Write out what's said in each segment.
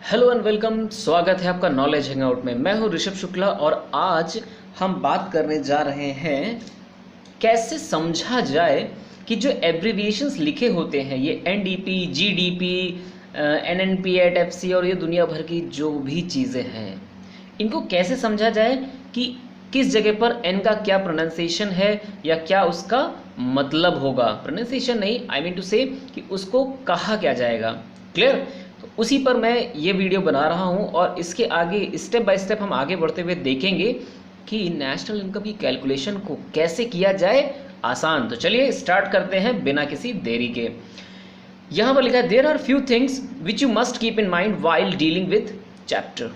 Hello and welcome. स्वागत है आपका नॉलेज हैंगआउट में। मैं हूं ऋषभ शुक्ला और आज हम बात करने जा रहे हैं कैसे समझा जाए कि जो एब्रिविएशंस लिखे होते हैं ये NDP, GDP, NNP at FC और ये दुनिया भर की जो भी चीज़ें हैं इनको कैसे समझा जाए कि किस जगह पर एन का क्या प्रोनाउंसिएशन है या क्या उसका मतलब होगा। प्रोनाउंसिएशन नहीं, आई मीन टू से कि उसको कहा क्या जाएगा। क्लियर? तो उसी पर मैं ये वीडियो बना रहा हूँ और इसके आगे स्टेप बाय स्टेप हम आगे बढ़ते हुए देखेंगे कि नेशनल इनकम की कैलकुलेशन को कैसे किया जाए आसान। तो चलिए स्टार्ट करते हैं बिना किसी देरी के। यहाँ पर लिखा है there are few things which you must keep in mind while dealing with chapter.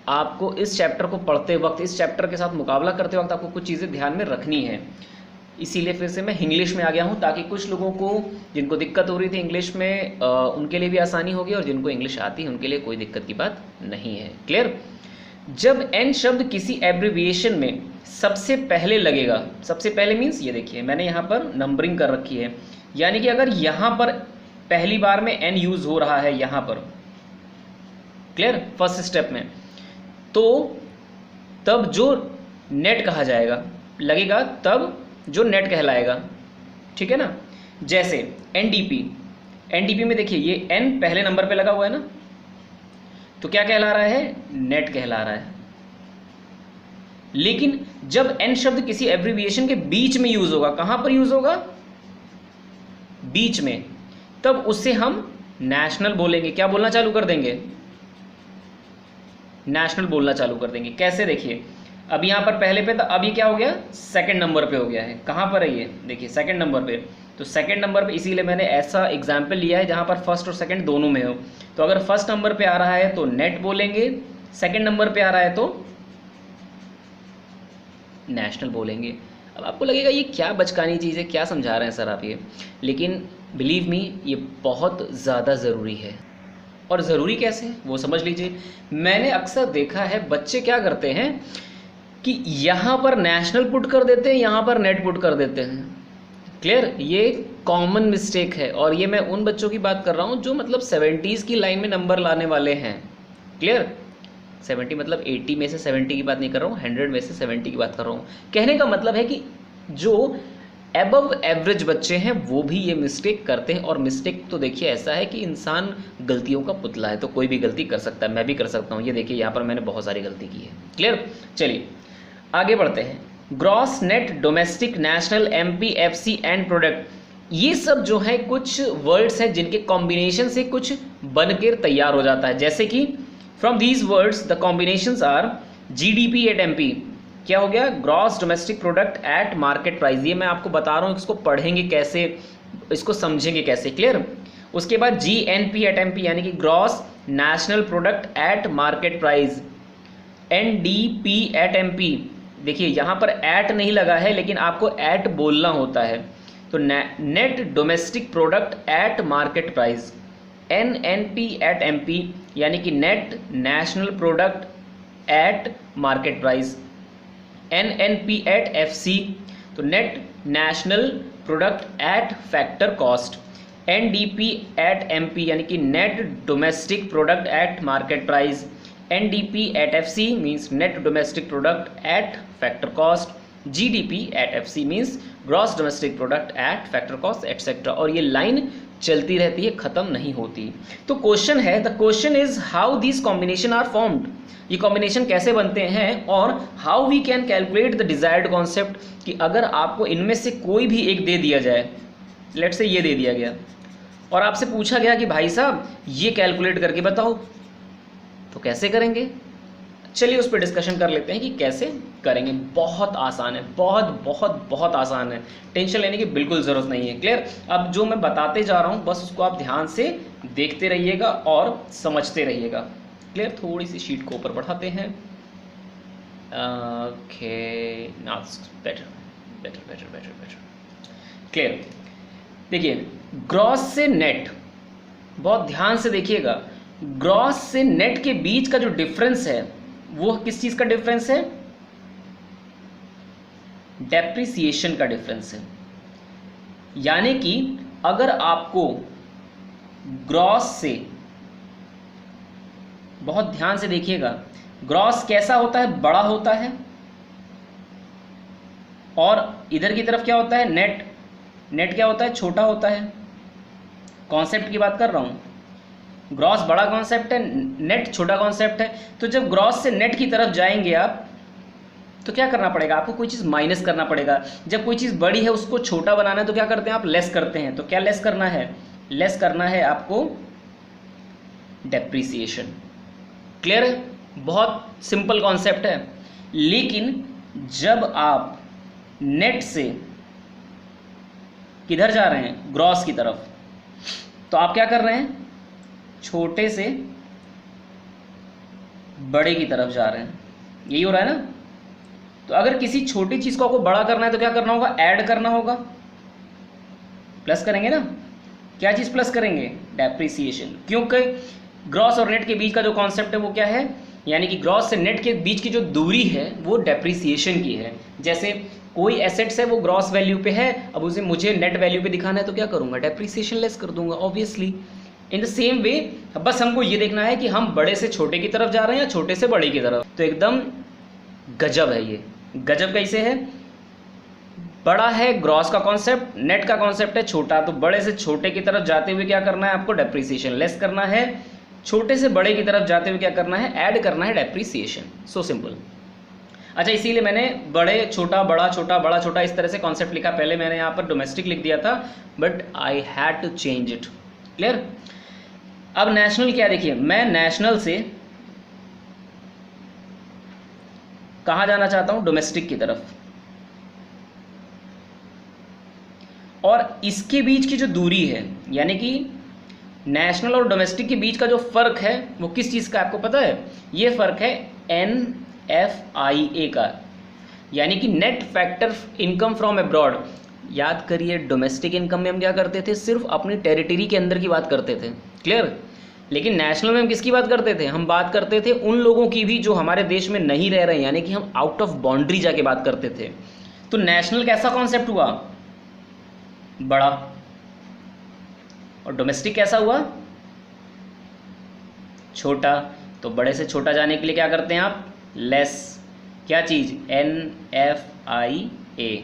आपको इस चैप्टर को पढ़ते वक्त, इस चैप्टर के साथ मुकाबला करते वक्त आपको कुछ चीज़ें ध्यान में रखनी है। इसीलिए फिर से मैं इंग्लिश में आ गया हूँ ताकि कुछ लोगों को जिनको दिक्कत हो रही थी इंग्लिश में उनके लिए भी आसानी होगी और जिनको इंग्लिश आती है उनके लिए कोई दिक्कत की बात नहीं है। क्लियर? जब एन शब्द किसी एब्रिविएशन में सबसे पहले लगेगा, सबसे पहले मीन्स ये देखिए मैंने यहाँ पर नंबरिंग कर रखी है, यानी कि अगर यहाँ पर पहली बार में एन यूज हो रहा है यहाँ पर, क्लियर, फर्स्ट स्टेप में, तो तब जो नेट कहा जाएगा लगेगा, तब जो नेट कहलाएगा। ठीक है ना? जैसे एनडीपी, एनडीपी में देखिए ये एन पहले नंबर पे लगा हुआ है ना, तो क्या कहला रहा है? नेट कहला रहा है। लेकिन जब एन शब्द किसी एब्रिविएशन के बीच में यूज होगा, कहां पर यूज होगा? बीच में, तब उससे हम नेशनल बोलेंगे। क्या बोलना चालू कर देंगे? नेशनल बोलना चालू कर देंगे। कैसे? देखिए अब यहाँ पर पहले पे था, अब ये क्या हो गया? सेकंड नंबर पे हो गया है। कहाँ पर है ये? देखिए सेकंड नंबर पे। तो सेकंड नंबर पे इसीलिए मैंने ऐसा एग्जाम्पल लिया है जहाँ पर फर्स्ट और सेकंड दोनों में हो। तो अगर फर्स्ट नंबर पे आ रहा है तो नेट बोलेंगे, सेकंड नंबर पे आ रहा है तो नेशनल बोलेंगे। अब आपको लगेगा ये क्या बचकानी चीज़ है, क्या समझा रहे हैं सर आप ये, लेकिन बिलीव मी ये बहुत ज़्यादा ज़रूरी है। और ज़रूरी कैसे वो समझ लीजिए। मैंने अक्सर देखा है बच्चे क्या करते हैं कि यहाँ पर नेशनल पुट कर देते हैं, यहाँ पर नेट पुट कर देते हैं। क्लियर? ये कॉमन मिस्टेक है और ये मैं उन बच्चों की बात कर रहा हूँ जो मतलब 70s की लाइन में नंबर लाने वाले हैं। क्लियर? 70 मतलब 80 में से 70 की बात नहीं कर रहा हूँ, 100 में से 70 की बात कर रहा हूँ। कहने का मतलब है कि जो एबव एवरेज बच्चे हैं वो भी ये मिस्टेक करते हैं। और मिस्टेक तो देखिए ऐसा है कि इंसान गलतियों का पुतला है, तो कोई भी गलती कर सकता है, मैं भी कर सकता हूँ। ये देखिए यहाँ पर मैंने बहुत सारी गलती की है। क्लियर? चलिए आगे बढ़ते हैं। Gross, net, domestic, national, MP, FC and product, ये सब जो है कुछ वर्ड्स हैं जिनके कॉम्बिनेशन से कुछ बनकर तैयार हो जाता है। जैसे कि from these words the combinations are GDP at MP. क्या हो गया? Gross domestic product at market price. ये मैं आपको बता रहा हूँ, इसको पढ़ेंगे कैसे, इसको समझेंगे कैसे। क्लियर? उसके बाद जीएनपी एट एमपी यानी कि gross national product at market price. NDP at MP, देखिए यहाँ पर एट नहीं लगा है लेकिन आपको एट बोलना होता है। तो net domestic product at market price. NNP at MP यानी कि net national product at market price. NNP at FC, तो net national product at factor cost. NDP at MP यानी कि net domestic product at market price. NDP at FC means net domestic product at factor cost. GDP at FC means gross domestic product at factor cost etc. और ये line चलती रहती है, ख़त्म नहीं होती। तो क्वेश्चन है, the question is how this combination are formed. ये कॉम्बिनेशन कैसे बनते हैं और how we can calculate the desired concept. कि अगर आपको इनमें से कोई भी एक दे दिया जाए, लेट से ये दे दिया गया और आपसे पूछा गया कि भाई साहब ये कैलकुलेट करके बताओ, तो कैसे करेंगे? चलिए उस पर डिस्कशन कर लेते हैं कि कैसे करेंगे। बहुत आसान है, बहुत बहुत बहुत आसान है, टेंशन लेने की बिल्कुल ज़रूरत नहीं है। क्लियर? अब जो मैं बताते जा रहा हूँ बस उसको आप ध्यान से देखते रहिएगा और समझते रहिएगा। क्लियर? थोड़ी सी शीट को ऊपर बढ़ाते हैं। Okay, now better better better better better. Clear? देखिए ग्रॉस से नेट, बहुत ध्यान से देखिएगा, ग्रॉस से नेट के बीच का जो डिफरेंस है वो किस चीज का डिफरेंस है? डेप्रिसिएशन का डिफरेंस है। यानी कि अगर आपको ग्रॉस से बहुत ध्यान से देखिएगा, ग्रॉस कैसा होता है, बड़ा होता है, और इधर की तरफ क्या होता है, नेट, नेट क्या होता है, छोटा होता है। कॉन्सेप्ट की बात कर रहा हूँ, ग्रॉस बड़ा कॉन्सेप्ट है, नेट छोटा कॉन्सेप्ट है। तो जब ग्रॉस से नेट की तरफ जाएंगे आप, तो क्या करना पड़ेगा आपको, कोई चीज़ माइनस करना पड़ेगा। जब कोई चीज़ बड़ी है उसको छोटा बनाना है तो क्या करते हैं आप, लेस करते हैं। तो क्या लेस करना है, लेस करना है आपको डेप्रिसिएशन। क्लियर है, बहुत सिंपल कॉन्सेप्ट है। लेकिन जब आप नेट से किधर जा रहे हैं, ग्रॉस की तरफ, तो आप क्या कर रहे हैं, छोटे से बड़े की तरफ जा रहे हैं। यही हो रहा है ना। तो अगर किसी छोटी चीज़ को आपको बड़ा करना है तो क्या करना होगा, ऐड करना होगा, प्लस करेंगे ना। क्या चीज़ प्लस करेंगे, डेप्रिसिएशन। क्योंकि ग्रॉस और नेट के बीच का जो कॉन्सेप्ट है वो क्या है, यानी कि ग्रॉस से नेट के बीच की जो दूरी है वो डेप्रिसिएशन की है। जैसे कोई एसेट्स है वो ग्रॉस वैल्यू पे है, अब उसे मुझे नेट वैल्यू पे दिखाना है तो क्या करूँगा, डेप्रिसिएशन लेस कर दूंगा obviously. In the same way बस हमको ये देखना है कि हम बड़े से छोटे की तरफ जा रहे हैं या छोटे से बड़े की तरफ। तो एकदम गजब है ये। गजब कैसे है, बड़ा है ग्रॉस का कॉन्सेप्ट, नेट का कॉन्सेप्ट है छोटा, तो बड़े से छोटे की तरफ जाते हुए क्या करना है आपको, डेप्रिसिएशन लेस करना है। छोटे से बड़े की तरफ जाते हुए क्या करना है, ऐड करना है डेप्रिसिएशन। So simple. अच्छा, इसीलिए मैंने बड़े छोटा बड़ा छोटा बड़ा छोटा इस तरह से कॉन्सेप्ट लिखा। पहले मैंने यहाँ पर डोमेस्टिक लिख दिया था, but I had to change it. Clear. अब नेशनल क्या, देखिए मैं नेशनल से कहाँ जाना चाहता हूँ, डोमेस्टिक की तरफ। और इसके बीच की जो दूरी है, यानी कि नेशनल और डोमेस्टिक के बीच का जो फर्क है वो किस चीज़ का आपको पता है, ये फर्क है NFIA का, यानी कि net factor income from abroad. याद करिए, डोमेस्टिक इनकम में हम क्या करते थे, सिर्फ अपनी टेरिटरी के अंदर की बात करते थे। क्लियर। लेकिन नेशनल में हम किसकी बात करते थे, हम बात करते थे उन लोगों की भी जो हमारे देश में नहीं रह रहे हैं, यानी कि हम आउट ऑफ बाउंड्री जाके बात करते थे। तो नेशनल कैसा कॉन्सेप्ट हुआ, बड़ा, और डोमेस्टिक कैसा हुआ, छोटा। तो बड़े से छोटा जाने के लिए क्या करते हैं आप, लेस। क्या चीज, NFIA।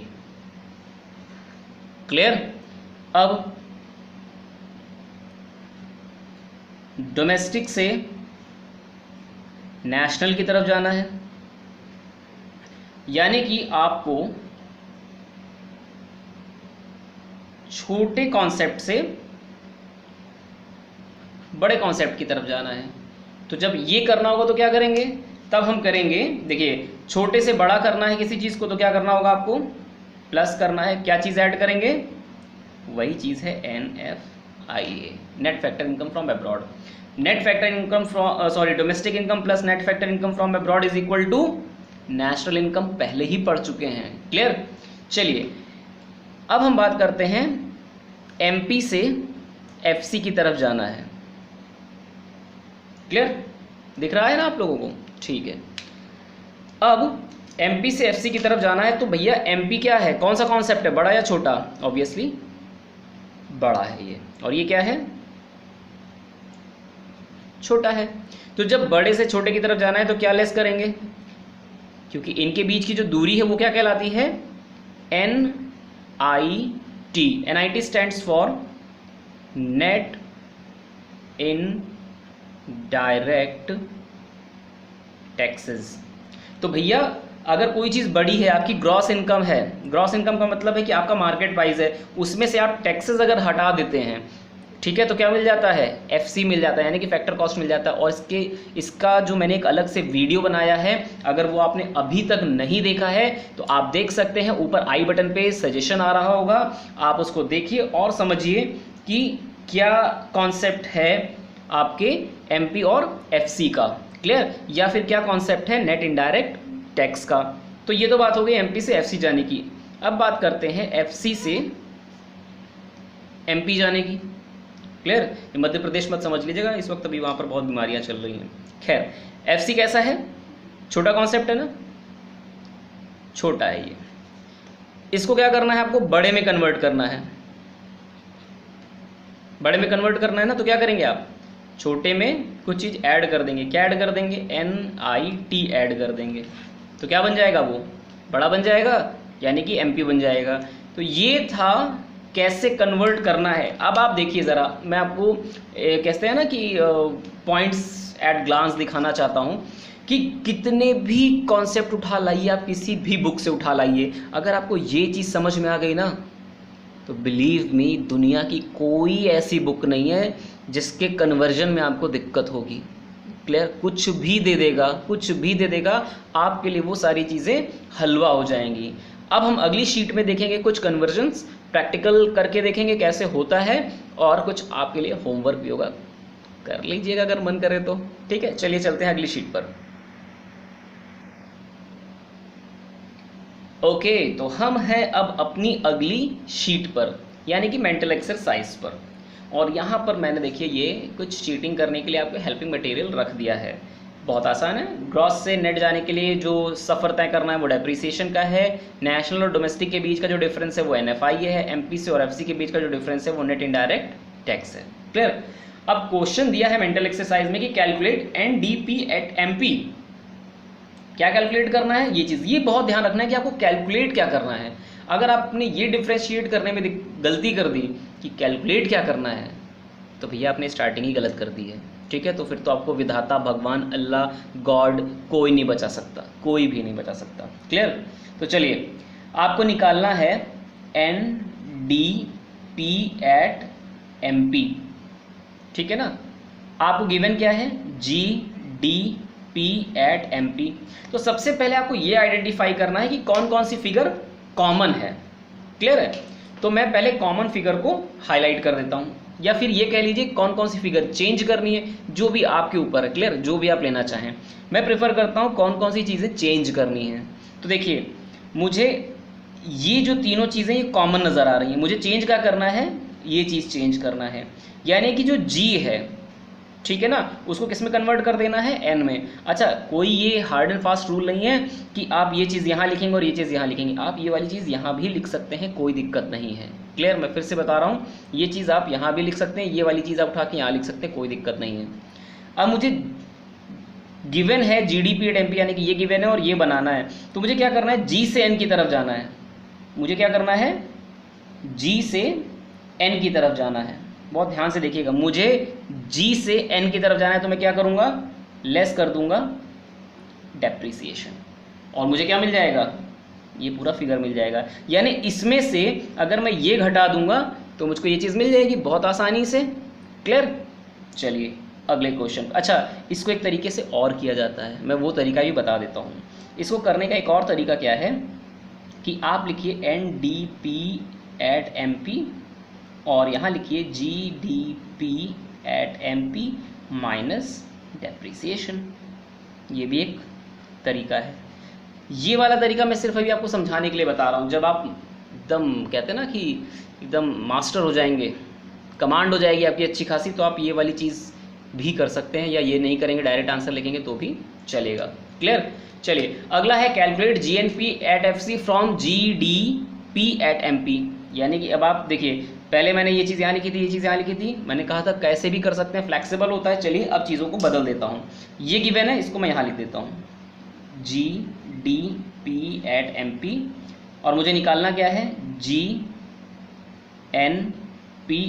क्लियर। अब डोमेस्टिक से नेशनल की तरफ जाना है, यानी कि आपको छोटे कॉन्सेप्ट से बड़े कॉन्सेप्ट की तरफ जाना है। तो जब ये करना होगा तो क्या करेंगे, तब हम करेंगे, देखिए छोटे से बड़ा करना है किसी चीज़ को तो क्या करना होगा आपको, प्लस करना है। क्या चीज़ ऐड करेंगे, वही चीज़ है NFIA, net factor income from abroad. Net factor income from domestic income plus net factor income from abroad is equal to national income. पहले ही पढ़ चुके हैं। क्लियर। चलिए अब हम बात करते हैं MP से FC की तरफ जाना है। क्लियर, दिख रहा है ना आप लोगों को, ठीक है। अब MP से FC की तरफ जाना है, तो भैया MP क्या है, कौन सा कॉन्सेप्ट है, बड़ा या छोटा, ऑब्वियसली बड़ा है ये, और ये क्या है, छोटा है। तो जब बड़े से छोटे की तरफ जाना है तो क्या लेस करेंगे, क्योंकि इनके बीच की जो दूरी है वो क्या कहलाती है, NIT। NIT stands for net in direct taxes. तो भैया अगर कोई चीज़ बड़ी है, आपकी ग्रॉस इनकम है, ग्रॉस इनकम का मतलब है कि आपका मार्केट प्राइस है, उसमें से आप टैक्सेस अगर हटा देते हैं, ठीक है, तो क्या मिल जाता है, FC मिल जाता है, यानी कि फैक्टर कॉस्ट मिल जाता है। और इसका जो मैंने एक अलग से वीडियो बनाया है, अगर वो आपने अभी तक नहीं देखा है तो आप देख सकते हैं, ऊपर आई बटन पे सजेशन आ रहा होगा, आप उसको देखिए और समझिए कि क्या कॉन्सेप्ट है आपके MP और FC का। क्लियर। या फिर क्या कॉन्सेप्ट है नेट इनडायरेक्ट टैक्स का। तो ये तो बात हो गई MP से FC जाने की। अब बात करते हैं FC से MP जाने की। क्लियर। ये मध्य प्रदेश मत समझ लीजिएगा, इस वक्त अभी वहाँ पर बहुत बीमारियाँ चल रही हैं। खैर, FC कैसा है, छोटा कॉन्सेप्ट है ना, छोटा है ये। इसको क्या करना है, आपको बड़े में कन्वर्ट करना है। बड़े में कन्वर्ट करना है ना, तो क्या करेंगे आप, छोटे में कुछ चीज़ ऐड कर देंगे, क्या ऐड कर देंगे, NIT ऐड कर देंगे, तो क्या बन जाएगा, वो बड़ा बन जाएगा, यानी कि MP बन जाएगा। तो ये था कैसे कन्वर्ट करना है। अब आप देखिए ज़रा, मैं आपको कहते हैं ना कि पॉइंट्स एट ग्लांस दिखाना चाहता हूँ कि कितने भी कॉन्सेप्ट उठा लाइए आप, किसी भी बुक से उठा लाइए, अगर आपको ये चीज़ समझ में आ गई ना, तो बिलीव मी, दुनिया की कोई ऐसी बुक नहीं है जिसके कन्वर्जन में आपको दिक्कत होगी। क्लियर, कुछ भी दे देगा, कुछ भी दे देगा, आपके लिए वो सारी चीज़ें हलवा हो जाएंगी। अब हम अगली शीट में देखेंगे कुछ कन्वर्जन्स, प्रैक्टिकल करके देखेंगे कैसे होता है, और कुछ आपके लिए होमवर्क भी होगा, कर लीजिएगा अगर मन करे तो। ठीक है, चलिए चलते हैं अगली शीट पर। ओके, तो हम हैं अब अपनी अगली शीट पर, यानी कि मेंटल एक्सरसाइज पर। और यहाँ पर मैंने देखिए ये कुछ चीटिंग करने के लिए आपको हेल्पिंग मटेरियल रख दिया है। बहुत आसान है। ग्रॉस से नेट जाने के लिए जो सफ़र तय करना है वो डेप्रीसिएशन का है। नेशनल और डोमेस्टिक के बीच का जो डिफरेंस है वो NFI है। MPC और FC के बीच का जो डिफरेंस है वो नेट इनडायरेक्ट टैक्स है। क्लियर। अब क्वेश्चन दिया है मेंटल एक्सरसाइज में कि कैलकुलेट NDP एट MP। क्या कैलकुलेट करना है, ये चीज़, ये बहुत ध्यान रखना है कि आपको कैलकुलेट क्या करना है। अगर आपने ये डिफ्रेंशिएट करने में गलती कर दी कि कैलकुलेट क्या करना है, तो भैया आपने स्टार्टिंग ही गलत कर दी है। ठीक है, तो फिर तो आपको विधाता, भगवान, अल्लाह, गॉड कोई नहीं बचा सकता, कोई भी नहीं बचा सकता। क्लियर। तो चलिए, आपको निकालना है NDP एट MP। ठीक है ना। आपको गिवन क्या है, GDP एट MP। तो सबसे पहले आपको ये आइडेंटिफाई करना है कि कौन कौन सी फिगर कॉमन है। क्लियर है। तो मैं पहले कॉमन फिगर को हाईलाइट कर देता हूँ, या फिर ये कह लीजिए कौन कौन सी फिगर चेंज करनी है, जो भी आपके ऊपर है। क्लियर, जो भी आप लेना चाहें। मैं प्रेफर करता हूँ कौन कौन सी चीज़ें चेंज करनी है। तो देखिए, मुझे ये जो तीनों चीज़ें ये कॉमन नज़र आ रही हैं, मुझे चेंज क्या करना है, ये चीज़ चेंज करना है। यानी कि जो G है, ठीक है ना, उसको किस में कन्वर्ट कर देना है, N में। अच्छा, कोई ये हार्ड एंड फास्ट रूल नहीं है कि आप ये चीज़ यहाँ लिखेंगे और ये चीज़ यहाँ लिखेंगे। आप ये वाली चीज़ यहाँ भी लिख सकते हैं, कोई दिक्कत नहीं है। क्लियर, मैं फिर से बता रहा हूँ, ये चीज़ आप यहाँ भी लिख सकते हैं, ये वाली चीज़ आप उठा के यहाँ लिख सकते हैं, कोई दिक्कत नहीं है। अब मुझे गिवन है GDP एट MP, यानी कि ये गिवन है और ये बनाना है। तो मुझे क्या करना है, G से N की तरफ जाना है। मुझे क्या करना है, G से N की तरफ जाना है। बहुत ध्यान से देखिएगा, मुझे G से N की तरफ जाना है, तो मैं क्या करूँगा, लेस कर दूंगा डेप्रीसिएशन, और मुझे क्या मिल जाएगा, ये पूरा फिगर मिल जाएगा। यानी इसमें से अगर मैं ये घटा दूंगा तो मुझको ये चीज़ मिल जाएगी बहुत आसानी से। क्लियर। चलिए अगले क्वेश्चन। अच्छा, इसको एक तरीके से और किया जाता है, मैं वो तरीका भी बता देता हूँ। इसको करने का एक और तरीका क्या है कि आप लिखिए NDP एट MP और यहाँ लिखिए GDP at MP minus depreciation. ये भी एक तरीका है। ये वाला तरीका मैं सिर्फ अभी आपको समझाने के लिए बता रहा हूँ। जब आप एकदम कहते हैं ना कि एकदम मास्टर हो जाएंगे, कमांड हो जाएगी आपकी अच्छी खासी, तो आप ये वाली चीज़ भी कर सकते हैं, या ये नहीं करेंगे डायरेक्ट आंसर लिखेंगे तो भी चलेगा। क्लियर। चलिए अगला है calculate GNP at FC from GDP at MP। यानी कि अब आप देखिए, पहले मैंने ये चीज़ यहाँ लिखी थी, ये चीज़ यहाँ लिखी थी, मैंने कहा था कैसे भी कर सकते हैं, फ्लैक्सिबल होता है। चलिए अब चीज़ों को बदल देता हूँ। ये गिवन है, इसको मैं यहाँ लिख देता हूँ GDP एट MP, और मुझे निकालना क्या है, GNP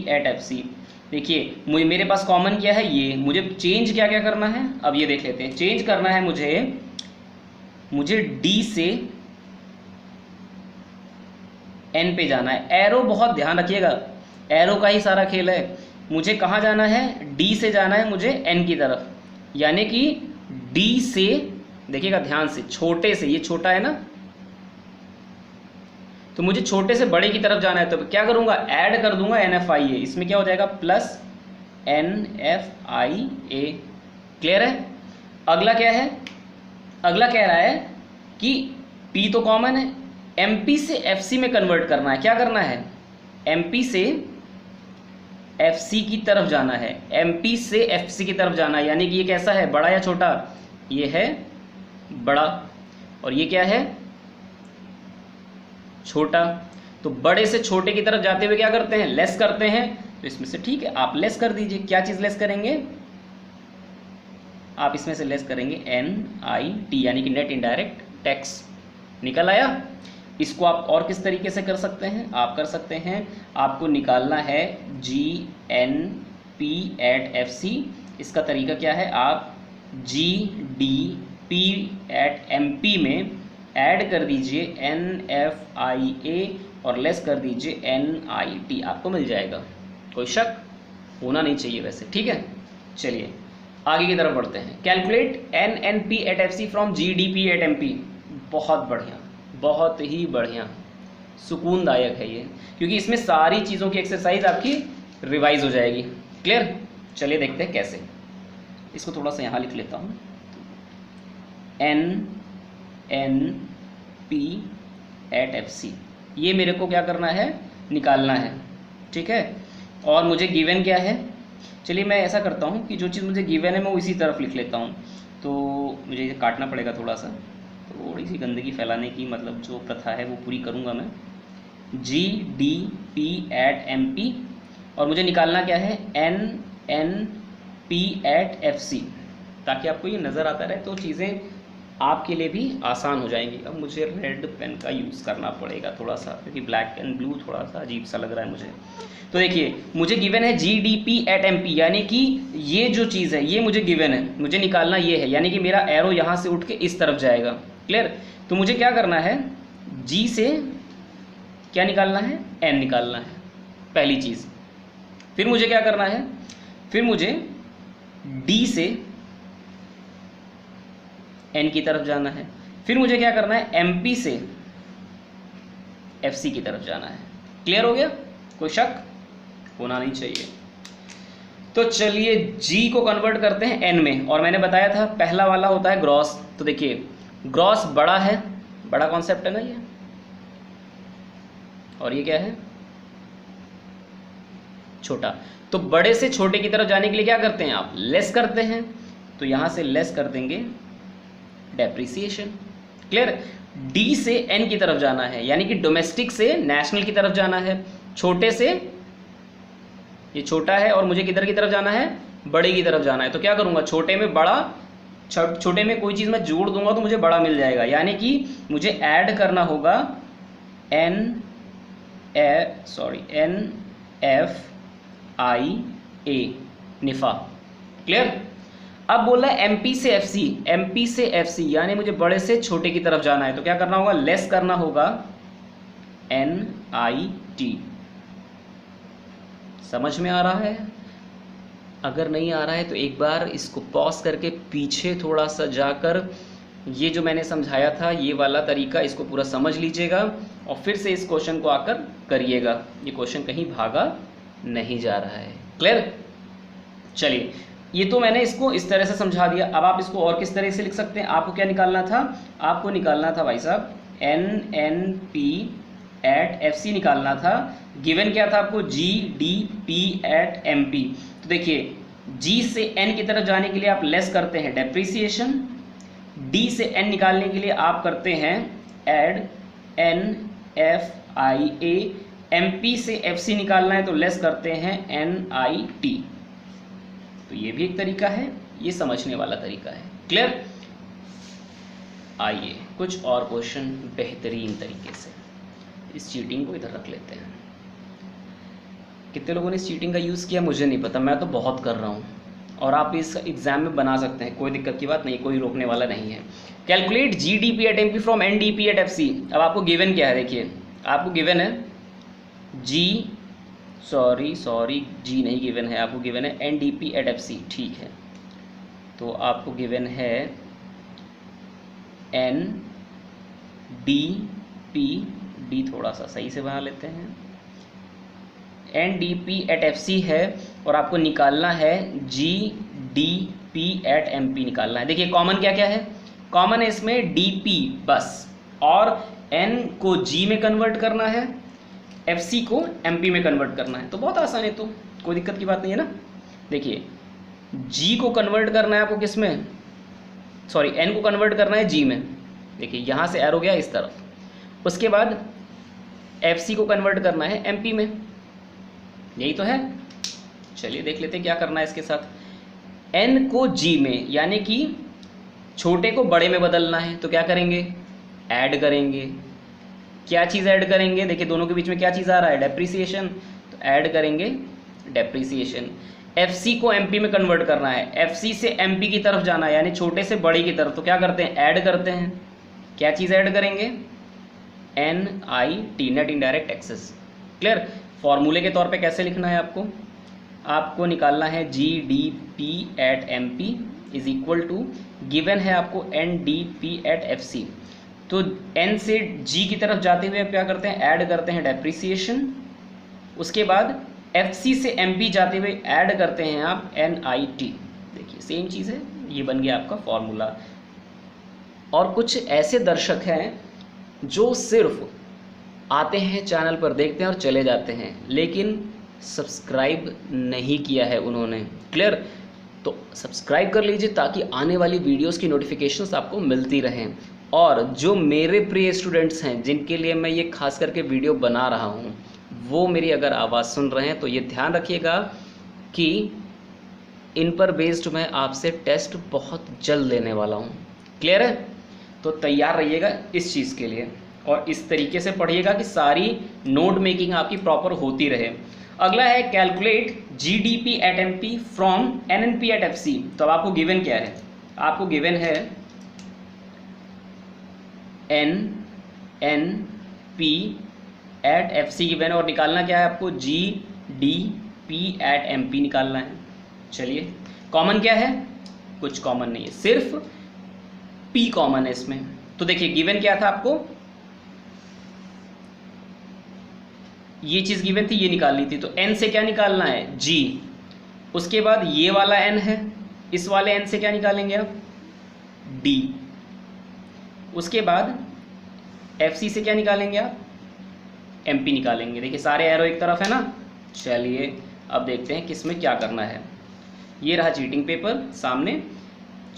एट FC। देखिए मुझे, मेरे पास कॉमन क्या है, ये, मुझे चेंज क्या क्या करना है, अब ये देख लेते हैं। चेंज करना है मुझे D से N पे जाना है। एरो बहुत ध्यान रखिएगा, एरो का ही सारा खेल है। मुझे कहाँ जाना है, D से जाना है मुझे N की तरफ, यानी कि D से, देखिएगा ध्यान से, छोटे से, ये छोटा है ना, तो मुझे छोटे से बड़े की तरफ जाना है। तो क्या करूँगा, ऐड कर दूंगा NFIA, इसमें क्या हो जाएगा, प्लस NFIA। क्लियर है। अगला क्या है, अगला कह रहा है कि P तो कॉमन है, MP से FC में कन्वर्ट करना है। क्या करना है, MP से FC की तरफ जाना है, MP से FC की तरफ जाना है। यानी कि ये कैसा है, बड़ा या छोटा, ये है बड़ा, और ये क्या है, छोटा। तो बड़े से छोटे की तरफ जाते हुए क्या करते हैं, लेस करते हैं। तो इसमें से ठीक है, आप लेस कर दीजिए। क्या चीज़ लेस करेंगे, आप इसमें से लेस करेंगे NIT, यानी कि नेट इनडायरेक्ट टैक्स। निकल आया। इसको आप और किस तरीके से कर सकते हैं, आप कर सकते हैं, आपको निकालना है GNP एट FC। इसका तरीका क्या है, आप GDP एट MP में ऐड कर दीजिए NFIA और लेस कर दीजिए NIT, आपको मिल जाएगा। कोई शक होना नहीं चाहिए वैसे, ठीक है। चलिए आगे की तरफ बढ़ते हैं। Calculate NNP at FC from GDP at MP। बहुत बढ़िया, बहुत ही बढ़िया, सुकूनदायक है ये, क्योंकि इसमें सारी चीज़ों की एक्सरसाइज आपकी रिवाइज हो जाएगी। क्लियर। चलिए देखते हैं कैसे। इसको थोड़ा सा यहाँ लिख लेता हूँ। NNP एट FC, ये मेरे को क्या करना है, निकालना है, ठीक है। और मुझे गिवन क्या है, चलिए मैं ऐसा करता हूँ कि जो चीज़ मुझे गिवन है मैं वो इसी तरफ लिख लेता हूँ। तो मुझे ये काटना पड़ेगा थोड़ा सा, थोड़ी सी गंदगी फैलाने की मतलब जो प्रथा है वो पूरी करूँगा मैं। GDP एट MP और मुझे निकालना क्या है, NNP एट FC, ताकि आपको ये नज़र आता रहे तो चीज़ें आपके लिए भी आसान हो जाएंगी। अब मुझे रेड पेन का यूज़ करना पड़ेगा थोड़ा सा, क्योंकि ब्लैक एंड ब्लू थोड़ा सा अजीब सा लग रहा है मुझे। तो देखिए मुझे गिवन है GDP एट MP, यानी कि ये जो चीज़ है ये मुझे गिवन है, मुझे निकालना ये है, यानी कि मेरा एरो यहाँ से उठ के इस तरफ जाएगा। क्लियर। तो मुझे क्या करना है, G से क्या निकालना है, N निकालना है, पहली चीज़। फिर मुझे क्या करना है, फिर मुझे D से N की तरफ जाना है। फिर मुझे क्या करना है, MP से FC की तरफ जाना है। क्लियर हो गया, कोई शक होना नहीं चाहिए। तो चलिए G को कन्वर्ट करते हैं N में, और मैंने बताया था पहला वाला होता है ग्रॉस। तो देखिए ग्रॉस बड़ा है, बड़ा कॉन्सेप्ट है ना ये, और ये क्या है, छोटा। तो बड़े से छोटे की तरफ जाने के लिए क्या करते हैं आप, लेस करते हैं। तो यहाँ से लेस कर देंगे डेप्रिसिएशन। क्लियर। D से N की तरफ जाना है, यानी कि डोमेस्टिक से नेशनल की तरफ जाना है। छोटे से, ये छोटा है और मुझे किधर की तरफ जाना है, बड़े की तरफ जाना है। तो क्या करूँगा, छोटे में बड़ा, छोटे में कोई चीज़ मैं जोड़ दूंगा तो मुझे बड़ा मिल जाएगा, यानी कि मुझे ऐड करना होगा NFIA, निफा। क्लियर। अब बोला है MP से FC, MP से FC यानी मुझे बड़े से छोटे की तरफ जाना है। तो क्या करना होगा, लेस करना होगा NIT। समझ में आ रहा है? अगर नहीं आ रहा है तो एक बार इसको पॉज करके पीछे थोड़ा सा जाकर ये जो मैंने समझाया था ये वाला तरीका, इसको पूरा समझ लीजिएगा और फिर से इस क्वेश्चन को आकर करिएगा। ये क्वेश्चन कहीं भागा नहीं जा रहा है। क्लियर। चलिए ये तो मैंने इसको इस तरह से समझा दिया। अब आप इसको और किस तरह से लिख सकते हैं, आपको क्या निकालना था, आपको निकालना था भाई साहब NNP एट FC निकालना था। गिवन क्या था आपको, GDP एट MP। तो देखिए G से N की तरफ जाने के लिए आप लेस करते हैं डेप्रिसिएशन, D से N निकालने के लिए आप करते हैं ऐड NFIA, MP से FC निकालना है तो लेस करते हैं NIT। तो ये भी एक तरीका है, ये समझने वाला तरीका है। क्लियर। आइए कुछ और क्वेश्चन बेहतरीन तरीके से, इस चीटिंग को इधर रख लेते हैं। कितने लोगों ने इस चीटिंग का यूज़ किया मुझे नहीं पता, मैं तो बहुत कर रहा हूँ, और आप इस एग्जाम में बना सकते हैं, कोई दिक्कत की बात नहीं, कोई रोकने वाला नहीं है। Calculate GDP at MP from NDP at FC। अब आपको गिवन क्या है, देखिए आपको गिवन है G नहीं गिवन है, आपको गिवन है NDP एट FC। ठीक है, तो आपको गिवन है NDP, D थोड़ा सा सही से बना लेते हैं, NDP एट FC है, और आपको निकालना है GDP एट MP निकालना है। देखिए कॉमन क्या क्या है, कॉमन है इसमें DP बस, और N को G में कन्वर्ट करना है, FC को MP में कन्वर्ट करना है। तो बहुत आसान है, तो कोई दिक्कत की बात नहीं है ना। देखिए G को कन्वर्ट करना है आपको किस में, सॉरी N को कन्वर्ट करना है G में। देखिए यहाँ से एरो गया इस तरफ, उसके बाद FC को कन्वर्ट करना है MP में, यही तो है। चलिए देख लेते हैं क्या करना है इसके साथ। n को g में, यानी कि छोटे को बड़े में बदलना है, तो क्या करेंगे, ऐड करेंगे। क्या चीज़ ऐड करेंगे, देखिए दोनों के बीच में क्या चीज़ आ रहा है, डेप्रीसिएशन, तो ऐड करेंगे डेप्रीसिएशन। FC को MP में कन्वर्ट करना है, FC से MP की तरफ जाना है, यानी छोटे से बड़े की तरफ, तो क्या करते हैं, ऐड करते हैं। क्या चीज़ ऐड करेंगे, NIT, net indirect excess. Clear. फॉर्मूले के तौर पे कैसे लिखना है आपको निकालना है GDP at MP is equal to, given है आपको NDP एट FC। तो N से G की तरफ जाते हुए क्या करते हैं, ऐड करते हैं डेप्रीसिएशन। उसके बाद FC से MP जाते हुए ऐड करते हैं आप NIT। देखिए सेम चीज़ है, ये बन गया आपका फॉर्मूला। और कुछ ऐसे दर्शक हैं जो सिर्फ आते हैं चैनल पर, देखते हैं और चले जाते हैं, लेकिन सब्सक्राइब नहीं किया है उन्होंने। क्लियर। तो सब्सक्राइब कर लीजिए ताकि आने वाली वीडियोस की नोटिफिकेशंस आपको मिलती रहें। और जो मेरे प्रिय स्टूडेंट्स हैं जिनके लिए मैं ये खास करके वीडियो बना रहा हूँ, वो मेरी अगर आवाज़ सुन रहे हैं तो ये ध्यान रखिएगा कि इन पर बेस्ड मैं आपसे टेस्ट बहुत जल्द लेने वाला हूँ। क्लियर है। तो तैयार रहिएगा इस चीज़ के लिए और इस तरीके से पढ़िएगा कि सारी नोट मेकिंग आपकी प्रॉपर होती रहे। अगला है calculate GDP at MP from NNP at FC। तो अब आपको गिवन क्या है, आपको गिवन है NNP एट FC गिवन, और निकालना क्या है आपको, GDP एट MP निकालना है। चलिए कॉमन क्या है, कुछ कॉमन नहीं है, सिर्फ P कॉमन है इसमें। तो देखिए गिवन क्या था आपको, ये चीज़ गिवन थी, ये निकालनी थी, तो n से क्या निकालना है, g। उसके बाद ये वाला n है, इस वाले n से क्या निकालेंगे आप, d। उसके बाद FC से क्या निकालेंगे आप, MP निकालेंगे। देखिए सारे एरो एक तरफ है ना। चलिए अब देखते हैं किस में क्या करना है। ये रहा चीटिंग पेपर सामने,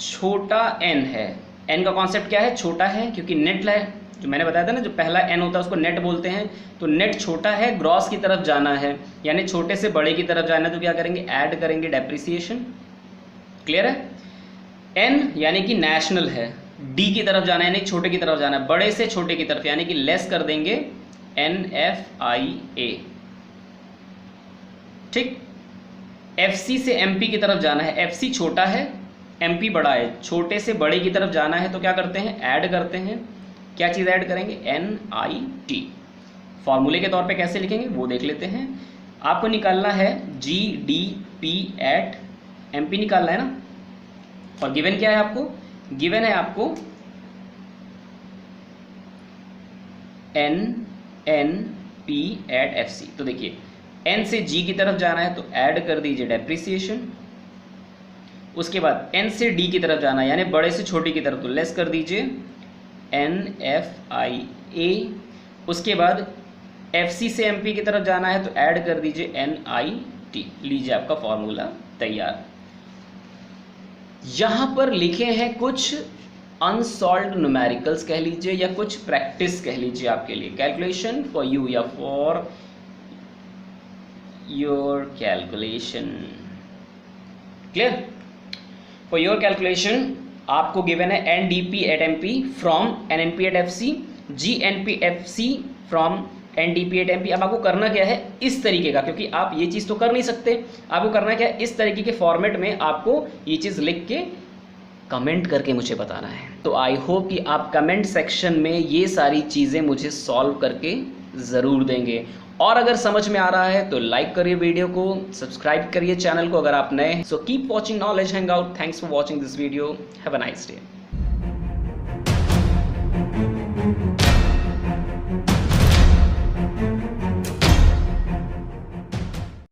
छोटा n है। n का कॉन्सेप्ट क्या है, छोटा है, क्योंकि नेट है, जो मैंने बताया था ना, जो पहला n होता है उसको नेट बोलते हैं। तो नेट छोटा है, ग्रॉस की तरफ जाना है, यानी छोटे से बड़े की तरफ जाना है, तो क्या करेंगे, ऐड करेंगे डेप्रिसिएशन। क्लियर है। n यानी कि नेशनल है, d की तरफ जाना है यानी छोटे की तरफ जाना है, बड़े से छोटे की तरफ, यानी कि लेस कर देंगे NFIA। ठीक। FC से MP की तरफ जाना है, FC छोटा है, MP बड़ा है, छोटे से बड़े की तरफ जाना है, तो क्या करते हैं, ऐड करते हैं। क्या चीज़ ऐड करेंगे, NIT। फॉर्मूले के तौर पे कैसे लिखेंगे वो देख लेते हैं। आपको निकालना है GDP एट MP निकालना है ना, और गिवन क्या है आपको, गिवन है आपको NNP एट FC। तो देखिए N से G की तरफ जाना है तो ऐड कर दीजिए डेप्रिसिएशन। उसके बाद N से D की तरफ जाना है, यानी बड़े से छोटी की तरफ, तो लेस कर दीजिए NFIA। उसके बाद FC से MP की तरफ जाना है तो ऐड कर दीजिए NIT। लीजिए आपका फॉर्मूला तैयार। यहाँ पर लिखे हैं कुछ अनसॉल्व्ड न्यूमेरिकल्स कह लीजिए, या कुछ प्रैक्टिस कह लीजिए आपके लिए, कैलकुलेशन फॉर यू या for your calculation. Clear. For your calculation आपको गिवन है NDP at MP from NNP at FC, GNP FC from NDP at MP। अब आपको करना क्या है, इस तरीके का, क्योंकि आप ये चीज़ तो कर नहीं सकते, आपको करना क्या है, इस तरीके के फॉर्मेट में आपको ये चीज़ लिख के कमेंट करके मुझे बताना है। तो आई होप कि आप कमेंट सेक्शन में ये सारी चीज़ें मुझे सॉल्व करके ज़रूर देंगे। और अगर समझ में आ रहा है तो लाइक करिए वीडियो को, सब्सक्राइब करिए चैनल को अगर आप नए हैं। So keep watching knowledge hang out. Thanks for watching this video. Have a nice day.